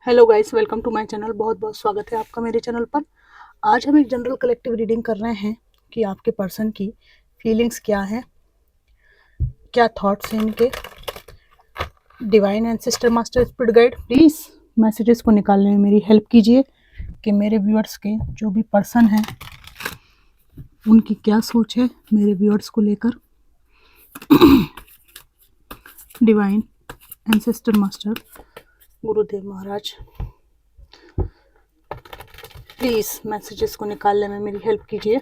Hello guys, welcome to my channel. बहुत बहुत स्वागत है आपका मेरे चैनल पर। आज हम एक जनरल कलेक्टिव रीडिंग कर रहे हैं कि आपके पर्सन की फीलिंग्स क्या हैं, क्या थॉट्स हैं इनके। Divine ancestor master spirit guide, please messages को निकालने में मेरी हेल्प कीजिए कि मेरे व्यूअर्स के जो भी पर्सन हैं उनकी क्या सोच है मेरे व्यूअर्स को लेकर। Divine ancestor master Gurudev Maharaj, please messages को निकालने में मेरी हेल्प कीजिए।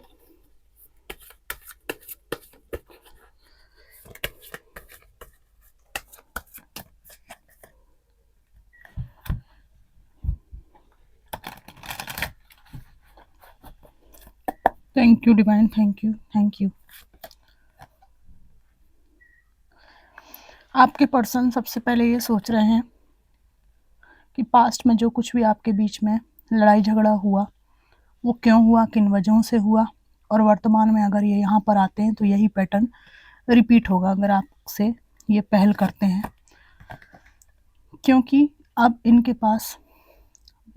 Thank you divine, thank you thank you. आपके पर्सन सबसे पहले ये सोच रहे हैं कि पास्ट में जो कुछ भी आपके बीच में लड़ाई झगड़ा हुआ वो क्यों हुआ, किन वजहों से हुआ, और वर्तमान में अगर ये यहाँ पर आते हैं तो यही पैटर्न रिपीट होगा अगर आपसे ये पहल करते हैं। क्योंकि अब इनके पास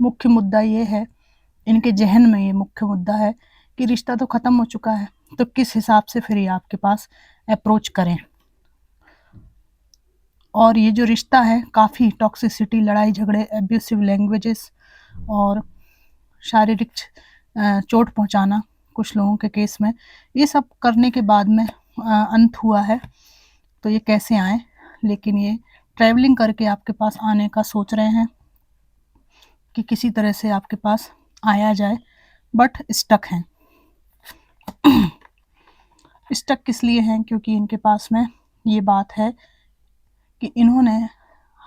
मुख्य मुद्दा ये है, इनके जहन में ये मुख्य मुद्दा है कि रिश्ता तो ख़त्म हो चुका है, तो किस हिसाब से फिर ये आपके पास अप्रोच करें। और ये जो रिश्ता है काफ़ी टॉक्सिसिटी, लड़ाई झगड़े, एब्यूसिव लैंग्वेजेस और शारीरिक चोट पहुंचाना कुछ लोगों के केस में, ये सब करने के बाद में अंत हुआ है। तो ये कैसे आए, लेकिन ये ट्रैवलिंग करके आपके पास आने का सोच रहे हैं कि किसी तरह से आपके पास आया जाए, बट स्टक हैं। स्टक किस लिए हैं? क्योंकि इनके पास में ये बात है कि इन्होंने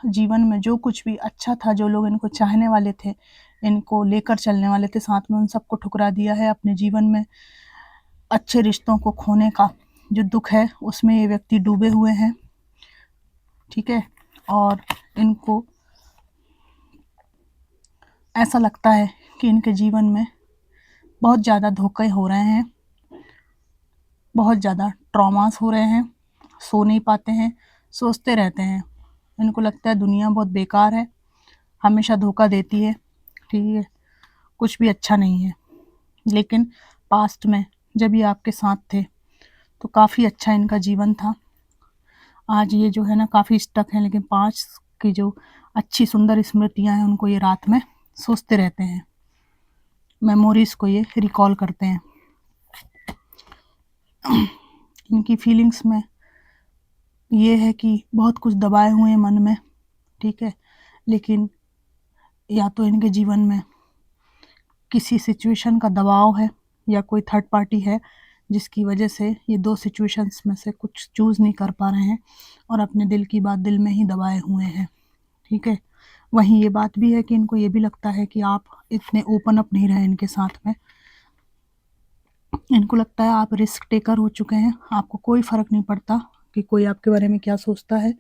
जीवन में जो कुछ भी अच्छा था, जो लोग इनको चाहने वाले थे, इनको लेकर चलने वाले थे साथ में, उन सबको ठुकरा दिया है। अपने जीवन में अच्छे रिश्तों को खोने का जो दुख है उसमें ये व्यक्ति डूबे हुए हैं, ठीक है। और इनको ऐसा लगता है कि इनके जीवन में बहुत ज़्यादा धोखे हो रहे हैं, बहुत ज़्यादा ट्रॉमास हो रहे हैं, सो नहीं पाते हैं, सोचते रहते हैं। इनको लगता है दुनिया बहुत बेकार है, हमेशा धोखा देती है, ठीक है, कुछ भी अच्छा नहीं है। लेकिन पास्ट में जब ये आपके साथ थे तो काफ़ी अच्छा इनका जीवन था। आज ये जो है ना काफ़ी स्टक है, लेकिन 5 की जो अच्छी सुंदर स्मृतियाँ हैं उनको ये रात में सोचते रहते हैं, मेमोरीज़ को ये रिकॉल करते हैं। इनकी फीलिंग्स में ये है कि बहुत कुछ दबाए हुए हैं मन में, ठीक है। लेकिन या तो इनके जीवन में किसी सिचुएशन का दबाव है या कोई थर्ड पार्टी है जिसकी वजह से ये 2 सिचुएशंस में से कुछ चूज़ नहीं कर पा रहे हैं और अपने दिल की बात दिल में ही दबाए हुए हैं, ठीक है। वहीं ये बात भी है कि इनको ये भी लगता है कि आप इतने ओपन अप नहीं रहे इनके साथ में। इनको लगता है आप रिस्क टेकर हो चुके हैं, आपको कोई फ़र्क नहीं पड़ता कि कोई आपके बारे में क्या सोचता है,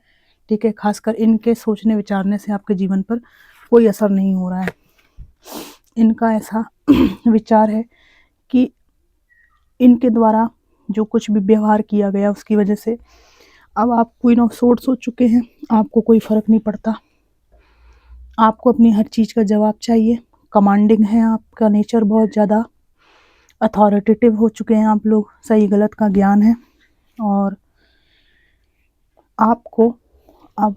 ठीक है। ख़ासकर इनके सोचने विचारने से आपके जीवन पर कोई असर नहीं हो रहा है। इनका ऐसा विचार है कि इनके द्वारा जो कुछ भी व्यवहार किया गया उसकी वजह से अब आप क्वीन ऑफ सोर्ड्स हो चुके हैं, आपको कोई फ़र्क नहीं पड़ता, आपको अपनी हर चीज़ का जवाब चाहिए। कमांडिंग है आपका नेचर, बहुत ज़्यादा अथॉरिटेटिव हो चुके हैं आप लोग, सही गलत का ज्ञान है। और आपको अब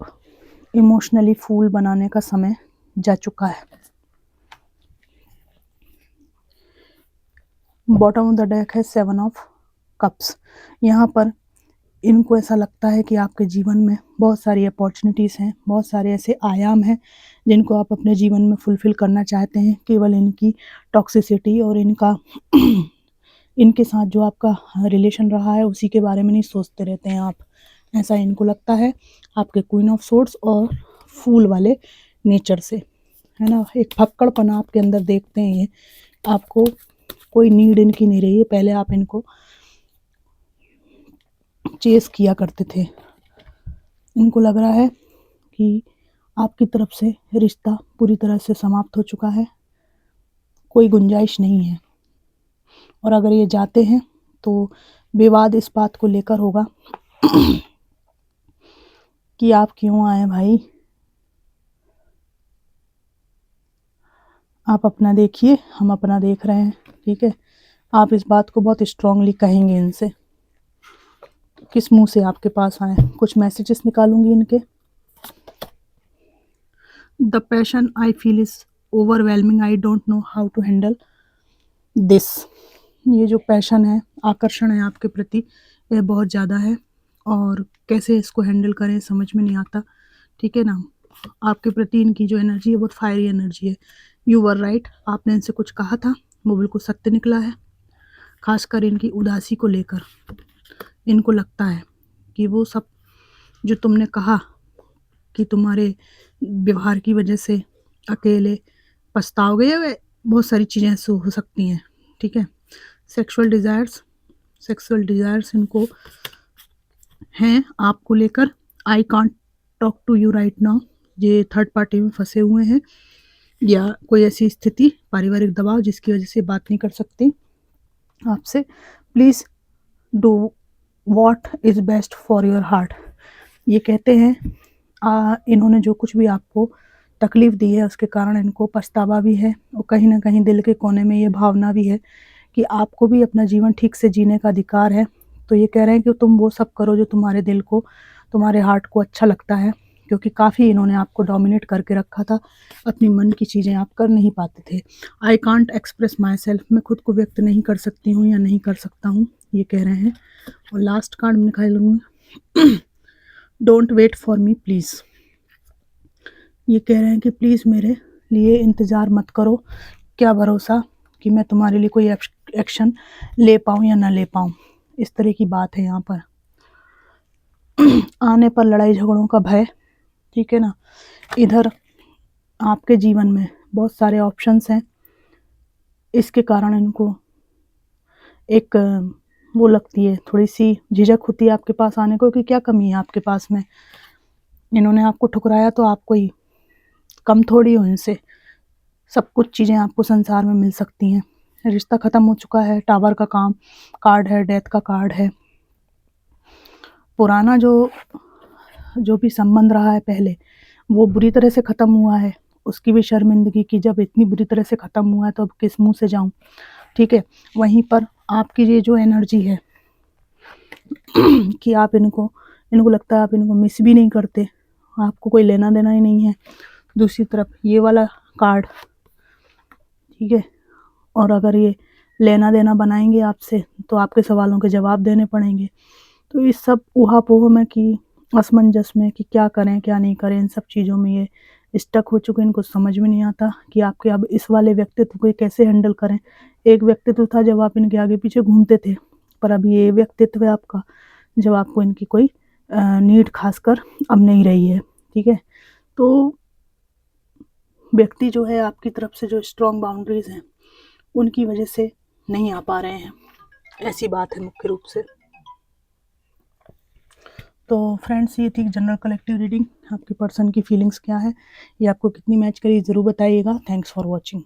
इमोशनली फूल बनाने का समय जा चुका है। बॉटम ऑफ द डेक है 7 ऑफ कप्स। यहाँ पर इनको ऐसा लगता है कि आपके जीवन में बहुत सारी अपॉर्चुनिटीज़ हैं, बहुत सारे ऐसे आयाम हैं जिनको आप अपने जीवन में फुलफ़िल करना चाहते हैं। केवल इनकी टॉक्सिसिटी और इनका इनके साथ जो आपका रिलेशन रहा है उसी के बारे में नहीं सोचते रहते हैं आप, ऐसा इनको लगता है आपके क्वीन ऑफ सोर्ड्स और फूल वाले नेचर से, है ना। एक फक्कड़पना आपके अंदर देखते हैं ये, आपको कोई नीड इनकी नहीं रही है। पहले आप इनको चेस किया करते थे, इनको लग रहा है कि आपकी तरफ से रिश्ता पूरी तरह से समाप्त हो चुका है, कोई गुंजाइश नहीं है। और अगर ये जाते हैं तो विवाद इस बात को लेकर होगा कि आप क्यों आए भाई, आप अपना देखिए, हम अपना देख रहे हैं, ठीक है। आप इस बात को बहुत स्ट्रांगली कहेंगे इनसे, किस मुंह से आपके पास आए। कुछ मैसेजेस निकालूंगी इनके। The passion I feel is overwhelming, I don't know how to handle this. ये जो पैशन है, आकर्षण है आपके प्रति, यह बहुत ज़्यादा है और कैसे इसको हैंडल करें समझ में नहीं आता, ठीक है ना। आपके प्रति इनकी जो एनर्जी है बहुत फायरी एनर्जी है। यू वर राइट, आपने इनसे कुछ कहा था, वो बिल्कुल सत्य निकला है। खासकर इनकी उदासी को लेकर इनको लगता है कि वो सब जो तुमने कहा कि तुम्हारे व्यवहार की वजह से अकेले पछताओगे, या बहुत सारी चीज़ें ऐसे हो सकती हैं, ठीक है। सेक्सुअल डिज़ायर्स इनको हैं आपको लेकर। I can't talk to you right now, ये थर्ड पार्टी में फंसे हुए हैं या कोई ऐसी स्थिति, पारिवारिक दबाव जिसकी वजह से बात नहीं कर सकती आपसे। Please do what is best for your heart. ये कहते हैं इन्होंने जो कुछ भी आपको तकलीफ़ दी है उसके कारण इनको पछतावा भी है और कहीं ना कहीं दिल के कोने में ये भावना भी है कि आपको भी अपना जीवन ठीक से जीने का अधिकार है। तो ये कह रहे हैं कि तुम वो सब करो जो तुम्हारे दिल को, तुम्हारे हार्ट को अच्छा लगता है, क्योंकि काफ़ी इन्होंने आपको डोमिनेट करके रखा था, अपनी मन की चीज़ें आप कर नहीं पाते थे। I can't express my self, मैं खुद को व्यक्त नहीं कर सकती हूँ या नहीं कर सकता हूँ, ये कह रहे हैं। और लास्ट कार्ड में निकाल लूँगी, don't wait for me please. ये कह रहे हैं कि प्लीज़ मेरे लिए इंतज़ार मत करो, क्या भरोसा कि मैं तुम्हारे लिए कोई एक्शन ले पाऊँ या ना ले पाऊँ, इस तरह की बात है यहाँ पर। आने पर लड़ाई झगड़ों का भय, ठीक है ना। इधर आपके जीवन में बहुत सारे ऑप्शंस हैं, इसके कारण इनको एक वो लगती है, थोड़ी सी झिझक होती है आपके पास आने को कि क्या कमी है आपके पास में। इन्होंने आपको ठुकराया तो आप कोई कम थोड़ी हो इनसे, सब कुछ चीज़ें आपको संसार में मिल सकती हैं। रिश्ता ख़त्म हो चुका है, टावर का काम कार्ड है, डेथ का कार्ड है। पुराना जो भी संबंध रहा है पहले, वो बुरी तरह से ख़त्म हुआ है, उसकी भी शर्मिंदगी की जब इतनी बुरी तरह से ख़त्म हुआ है तो अब किस मुंह से जाऊं, ठीक है। वहीं पर आपकी ये जो एनर्जी है कि आप इनको लगता है आप इनको मिस भी नहीं करते, आपको कोई लेना देना ही नहीं है। दूसरी तरफ ये वाला कार्ड, ठीक है, और अगर ये लेना देना बनाएंगे आपसे तो आपके सवालों के जवाब देने पड़ेंगे। तो इस सब ऊहापोह में कि असमंजस में कि क्या करें क्या नहीं करें, इन सब चीज़ों में ये स्टक हो चुके हैं। इनको समझ में नहीं आता कि आपके अब इस वाले व्यक्तित्व को कैसे हैंडल करें। एक व्यक्तित्व था जब आप इनके आगे पीछे घूमते थे, पर अब ये व्यक्तित्व है आपका जब आपको इनकी कोई नीड खासकर अब नहीं रही है, ठीक है। तो व्यक्ति जो है आपकी तरफ से जो स्ट्रॉन्ग बाउंड्रीज़ हैं उनकी वजह से नहीं आ पा रहे हैं, ऐसी बात है मुख्य रूप से। तो फ्रेंड्स, ये थी जनरल कलेक्टिव रीडिंग। आपके पर्सन की फीलिंग्स क्या है, ये आपको कितनी मैच करी ज़रूर बताइएगा। Thanks for watching.